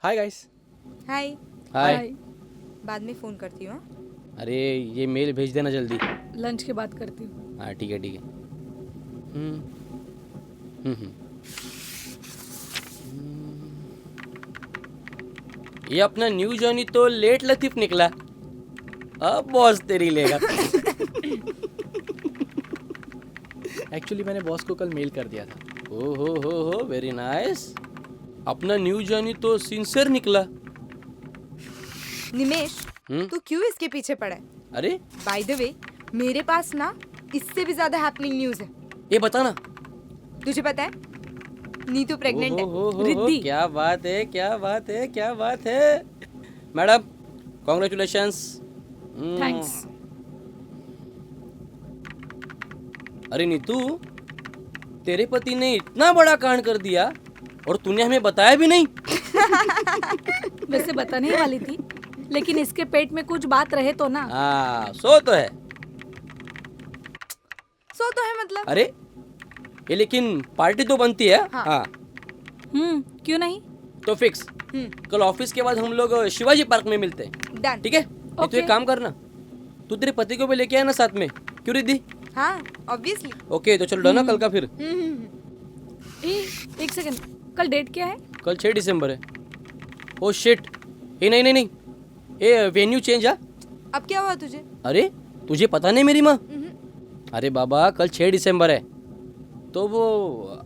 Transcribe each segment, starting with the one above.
Hi guys. हाय। हाय। बाद में phone करती हूँ हाँ? अरे ये मेल भेज देना जल्दी। लंच के बाद करती हूँ। हाँ ठीक है ठीक है। हम्म हम्म हम्म। ये अपना न्यू जॉनी तो लेट लतीफ निकला। अब बॉस तेरी लेगा। एक्चुअली मैंने बॉस को कल मेल कर दिया था। ओ हो वेरी नाइस। अपना न्यू जॉनी तो सिंसियर निकला। निमेश हम्म? तू क्यों इसके पीछे पड़ा है? अरे बाय द वे मेरे पास ना इससे भी ज्यादा हैपनिंग न्यूज है। ये बता ना। तुझे पता है नीतू प्रेग्नेंट है। रिद्धि। क्या बात है क्या बात है क्या बात है। Madam congratulations. थैंक्स। अरे नीतू तेरे पति ने इतना बड़ा कांड कर दिया और तूने हमें बताया भी नहीं। वैसे बताने ही वाली थी, लेकिन इसके पेट में कुछ बात रहे तो ना। हाँ सो तो है। सो तो है मतलब। अरे ये लेकिन पार्टी तो बनती है। हाँ। हाँ क्यों नहीं? तो फिक्स। कल ऑफिस के बाद हम लोग शिवाजी पार्क में मिलते हैं। डन। ठीक है। तो Okay. एक काम करना, तू तेरे पति को भी लेके आना साथ में। क्यों रिद्धि? हाँ ऑब्वियसली। ओके तो चलो डन ना कल का फिर। एक सेकंड, कल डेट क्या है? कल 6 दिसंबर है। Oh shit. ए नहीं नहीं नहीं, ए वेन्यू चेंज। अब क्या हुआ तुझे? अरे तुझे पता नहीं मेरी माँ? हम्म, अरे बाबा कल 6 दिसंबर है तो वो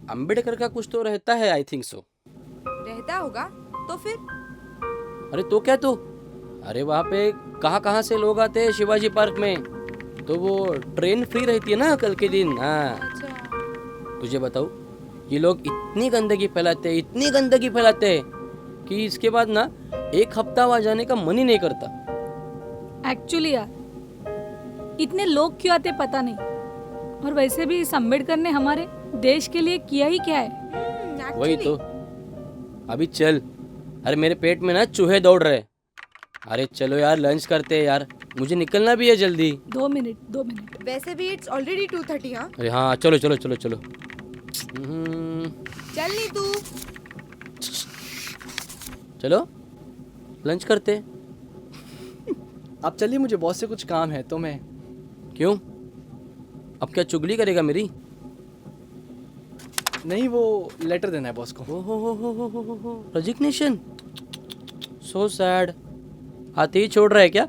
अंबेडकर का कुछ तो रहता है आई थिंक सो। रहता होगा तो फिर। अरे तो क्या तो, अरे वहाँ पे कहाँ से लोग आते हैं शिवाजी पार्क में, तो वो ट्रेन फ्री रहती है ना कल के दिन। हाँ अच्छा। तुझे बताऊँ, ये लोग इतनी गंदगी फैलाते हैं कि इसके बाद ना एक हफ्ता वहाँ जाने का मन ही नहीं करता। एक्चुअली यार इतने लोग क्यों आते पता नहीं, और वैसे भी इस अम्बेडकर ने हमारे देश के लिए किया ही क्या है। वही तो। अभी चल, अरे मेरे पेट में ना चूहे दौड़ रहे। अरे चलो यार लंच करते हैं यार, मुझे निकलना भी है जल्दी। 2 मिनट। वैसे भी इट्स ऑलरेडी 2:30। हाँ अरे हाँ चलो। चल नी तू। चलो लंच करते। आप चलिए, मुझे बॉस से कुछ काम है तो मैं। क्यों, अब क्या चुगली करेगा मेरी? नहीं, वो लेटर देना है बॉस को। हो रेजिग्नेशन। So sad. हाथ ही छोड़ रहा है क्या?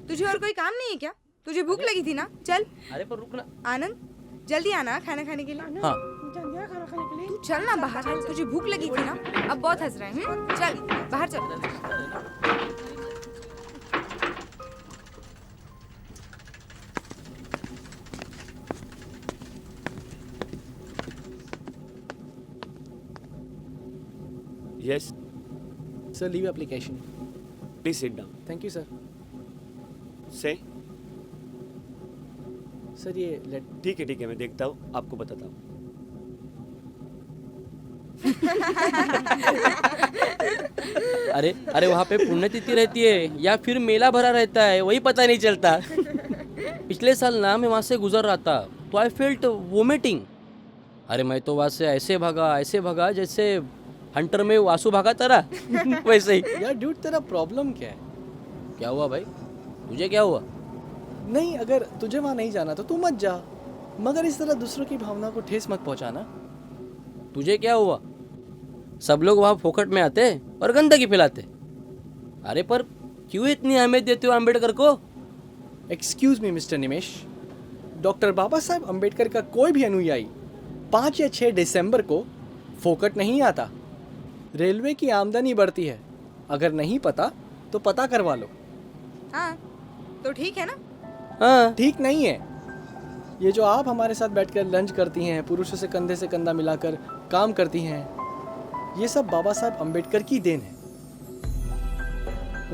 तुझे और कोई काम नहीं है क्या? तुझे भूख लगी थी ना? चल अरे पर रुकना। आनंद जल्दी आना खाना खाने के लिए। हाँ तू चल ना बाहर, तुझे भूख लगी थी ना? अब बहुत हंस रहे हैं। चल बाहर चल। Yes, sir, leave application. please sit down. Thank you sir. Say, sir ये लेट। ठीक है मैं देखता हूँ, आपको बताता हूँ। अरे वहाँ पे पुण्यतिथि रहती है या फिर मेला भरा रहता है, वही पता नहीं चलता। पिछले साल ना मैं वहाँ से गुजर रहा था तो आई फेल्ट वोमिटिंग। अरे मैं तो वहाँ से ऐसे भागा जैसे हंटर में वासु भागा था ना। वैसे ही। यार ड्यूड, तेरा प्रॉब्लम क्या है? क्या हुआ भाई, तुझे क्या हुआ? नहीं, अगर तुझे वहाँ नहीं जाना तो तू मत जा, मगर इस तरह दूसरों की भावना को ठेस मत पहुँचाना। तुझे क्या हुआ? सब लोग वहाँ फोकट में आते और गंदगी फैलाते। अरे पर क्यों इतनी अहमियत देते हो अम्बेडकर को? एक्सक्यूज मी मिस्टर निमेश, डॉक्टर बाबा साहब अम्बेडकर का कोई भी अनुयायी 5 या 6 दिसंबर को फोकट नहीं आता। रेलवे की आमदनी बढ़ती है, अगर नहीं पता तो पता करवा लो। हाँ तो ठीक है ना? हाँ ठीक नहीं है। ये जो आप हमारे साथ बैठकर लंच करती हैं, पुरुषों से कंधा मिलाकर काम करती हैं, ये सब बाबा साहब अम्बेडकर की देन है,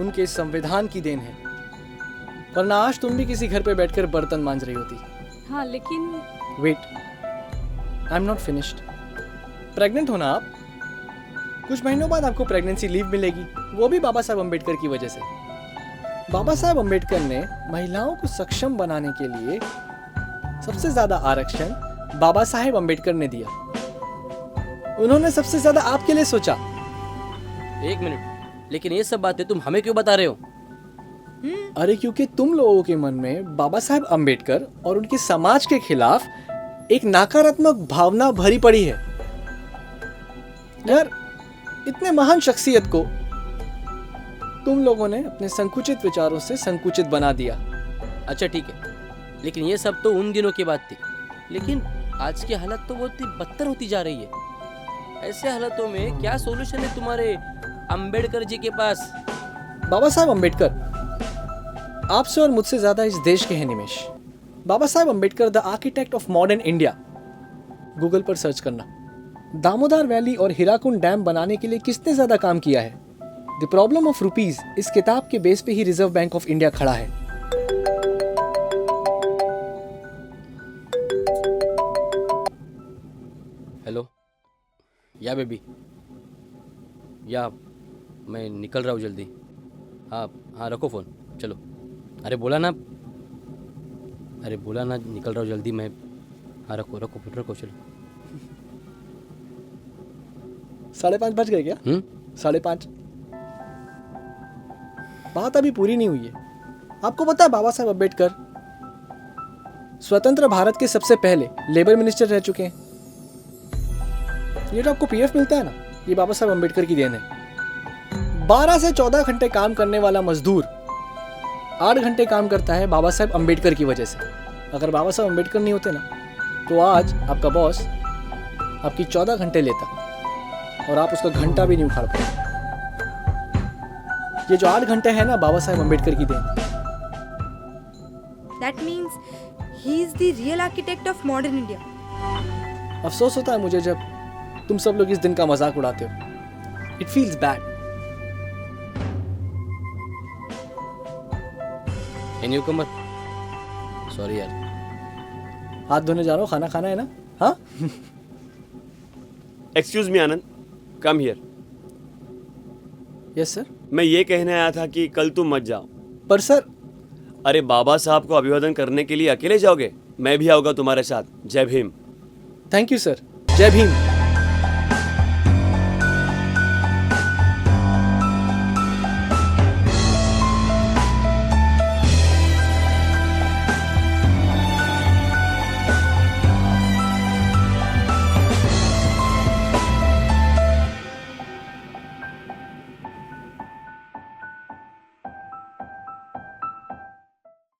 उनके संविधान की देन है। वरना आज तुम भी किसी घर पे बैठकर बर्तन मांज रही होती। हाँ लेकिन wait, I am not finished. Pregnant हो ना आप? कुछ महीनों बाद आपको प्रेगनेंसी लीव मिलेगी, वो भी बाबा साहब अम्बेडकर की वजह से। बाबा साहब अम्बेडकर ने महिलाओं को सक्षम बनाने के लिए सबसे ज्यादा आरक्षण बाबा साहेब अम्बेडकर ने दिया। उन्होंने सबसे ज्यादा आपके लिए सोचा। एक मिनट, लेकिन ये सब बातें तुम हमें क्यों बता रहे हो? अरे क्योंकि तुम लोगों के मन में बाबा साहेब अंबेडकर और उनके समाज के खिलाफ एक नकारात्मक भावना भरी पड़ी है। यार, इतने महान शख्सियत को तुम लोगों ने अपने संकुचित विचारों से संकुचित बना दिया। अच्छा ठीक है, लेकिन ये सब तो उन दिनों की बात थी, लेकिन आज की हालत तो बहुत ही बदतर होती जा रही है। ऐसे हालातों में क्या सॉल्यूशन है तुम्हारे अंबेडकर जी के पास? बाबा साहेब अंबेडकर आपसे और मुझसे ज्यादा इस देश के हैं Nimesh. Baba Saheb Ambedkar the architect of modern India, Google पर सर्च करना। दामोदर वैली और हीराकुंड डैम बनाने के लिए किसने ज्यादा काम किया है? द प्रॉब्लम ऑफ रुपीज इस किताब के बेस पे ही रिजर्व बैंक ऑफ इंडिया खड़ा है। हेलो, या बेबी, या मैं निकल रहा हूँ जल्दी। हाँ हाँ, रखो फ़ोन, चलो। अरे बोला ना निकल रहा हूँ जल्दी मैं। हाँ रखो रखो रखो, चलो। 5:30 बज गए क्या? 5:30। बात अभी पूरी नहीं हुई है। आपको पता है बाबा साहेब अंबेडकर स्वतंत्र भारत के सबसे पहले लेबर मिनिस्टर रह चुके हैं। ये जो आपको पीएफ मिलता है ना, ये बाबा साहेब अंबेडकर की देन है। 12 से 14 घंटे काम करने वाला मजदूर 8 घंटे काम करता है बाबा साहेब अंबेडकर की वजह से। अगर बाबा साहेब अंबेडकर नहीं होते ना, तो आज आपका बॉस आपकी 14 घंटे लेता और आप उसका घंटा भी नहीं उखाड़ पाते। ये जो 8 घंटे है ना, बाबा साहेब अंबेडकर की then. That means he is the real architect of modern India. अफसोस होता है मुझे जब तुम सब लोग इस दिन का मजाक उड़ाते हो। It feels bad. New Qamar, sorry यार। हाथ धोने जा रहा हूँ, खाना खाना है ना? हाँ। Excuse me Anand, come here. Yes sir. मैं ये कहने आया था कि कल तुम मत जाओ। पर सर, अरे बाबा साहब को अभिवादन करने के लिए अकेले जाओगे? मैं भी आऊँगा तुम्हारे साथ। जय भीम। Thank you sir. जय भीम।